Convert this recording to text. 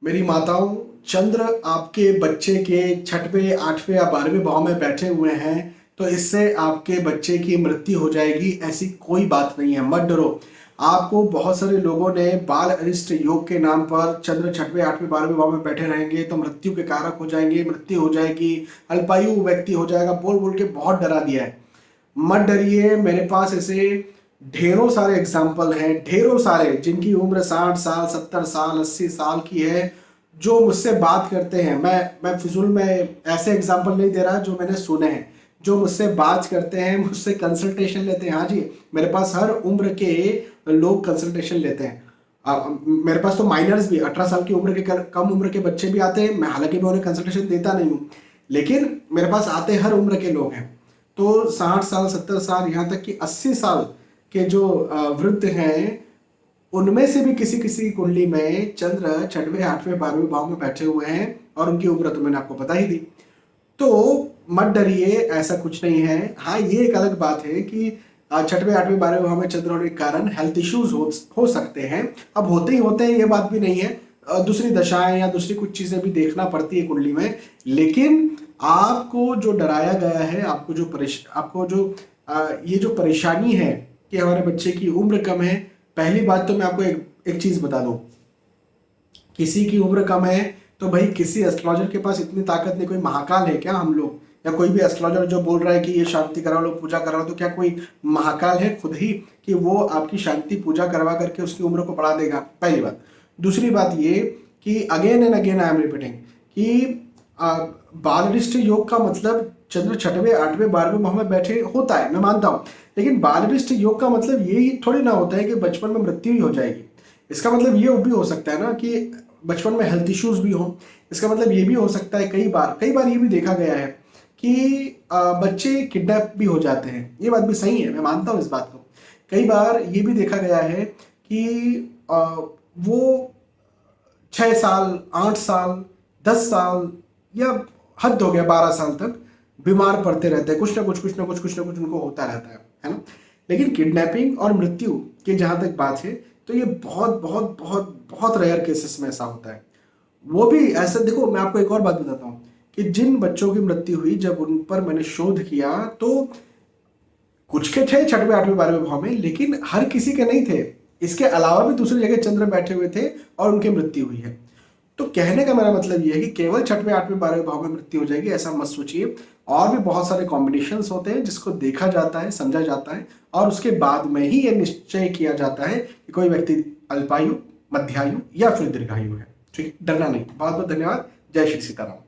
मेरी माताओं, चंद्र आपके बच्चे के छठवें, आठवें या 12वें भाव में बैठे हुए हैं तो इससे आपके बच्चे की मृत्यु हो जाएगी, ऐसी कोई बात नहीं है, मत डरो। आपको बहुत सारे लोगों ने बाल अरिष्ट योग के नाम पर चंद्र छठवें, आठवें, 12वें भाव में बैठे रहेंगे तो मृत्यु के कारक हो जाएंगे, मृत्यु हो जाएगी, अल्पायु व्यक्ति हो जाएगा, बोल बोल के बहुत डरा दिया है। मत डरिए, मेरे पास ऐसे ढेरों सारे एग्जाम्पल हैं, ढेरों सारे जिनकी उम्र 60 साल, 70 साल, 80 साल की है, जो मुझसे बात करते हैं। मैं फिजूल में ऐसे एग्जाम्पल नहीं दे रहा, जो मैंने सुने हैं, जो मुझसे बात करते हैं, मुझसे कंसल्टेशन लेते हैं। हाँ जी, मेरे पास हर उम्र के लोग कंसल्टेशन लेते हैं। मेरे पास तो माइनर्स भी, 18 साल की उम्र के कम उम्र के बच्चे भी आते हैं। मैं हालांकि मैं उन्हें कंसल्टेशन देता नहीं हूँ, लेकिन मेरे पास आते हर उम्र के लोग हैं। तो 60 साल, 70 साल, यहाँ तक कि 80 साल के जो वृद्ध हैं, उनमें से भी किसी किसी कुंडली में चंद्र छठवें, आठवें, 12वें भाव में बैठे हुए हैं और उनकी उम्र तो मैंने आपको बता ही दी। तो मत डरिए, ऐसा कुछ नहीं है। हाँ, ये एक अलग बात है कि छठवें, आठवें, 12वें भाव में चंद्र होने के कारण हेल्थ इश्यूज हो सकते हैं। अब होते ही होते हैं, ये बात भी नहीं है। दूसरी दशाएं या दूसरी कुछ चीजें भी देखना पड़ती है कुंडली में। लेकिन आपको जो डराया गया है, आपको जो ये जो परेशानी है कि हमारे बच्चे की उम्र कम है, पहली बात तो मैं आपको एक चीज बता दूं। किसी की उम्र कम है तो भाई किसी एस्ट्रोलॉजर के पास इतनी ताकत नहीं। कोई महाकाल है क्या हम लोग? या कोई भी एस्ट्रोलॉजर जो बोल रहा है कि ये शांति करा लो, पूजा करा लो, तो क्या कोई महाकाल है खुद ही कि वो आपकी शांति पूजा करवा करके उसकी उम्र को बढ़ा देगा? पहली बात। दूसरी बात ये कि again and again I am repeating कि बालरिष्ट योग का मतलब चंद्र छठवें, आठवें, 12वें भाव में बैठे होता है, मैं मानता हूं। लेकिन बालरिष्ट योग का मतलब ये थोड़ी ना होता है कि बचपन में मृत्यु ही हो जाएगी। इसका मतलब ये भी हो सकता है ना कि बचपन में हेल्थ इश्यूज भी हो। इसका मतलब ये भी हो सकता है, कई बार ये भी देखा गया है कि बच्चे किडनैप भी हो जाते हैं। ये बात भी सही है, मैं मानता हूँ इस बात को। कई बार ये भी देखा गया है कि वो 6 साल, 8 साल, 10 साल या हद हो गया 12 साल तक बीमार पड़ते रहते हैं। कुछ ना कुछ उनको होता रहता है ना। लेकिन किडनैपिंग और मृत्यु की जहां तक बात है तो ये बहुत बहुत बहुत बहुत रेयर केसेस में ऐसा होता है। वो भी ऐसा, देखो मैं आपको एक और बात बताता हूँ कि जिन बच्चों की मृत्यु हुई, जब उन पर मैंने शोध किया तो कुछ के थे छठवें, आठवें, 12वें भाव में, लेकिन हर किसी के नहीं थे। इसके अलावा भी दूसरी जगह चंद्र बैठे हुए थे और उनकी मृत्यु हुई है। तो कहने का मेरा मतलब ये है कि केवल छठवें, आठवें, 12वें भाव में मृत्यु हो जाएगी ऐसा मत सोचिए। और भी बहुत सारे कॉम्बिनेशंस होते हैं जिसको देखा जाता है, समझा जाता है, और उसके बाद में ही ये निश्चय किया जाता है कि कोई व्यक्ति अल्पायु, मध्यायु या फिर दीर्घायु है। ठीक, डरना नहीं। बहुत बहुत धन्यवाद। जय श्री सीताराम।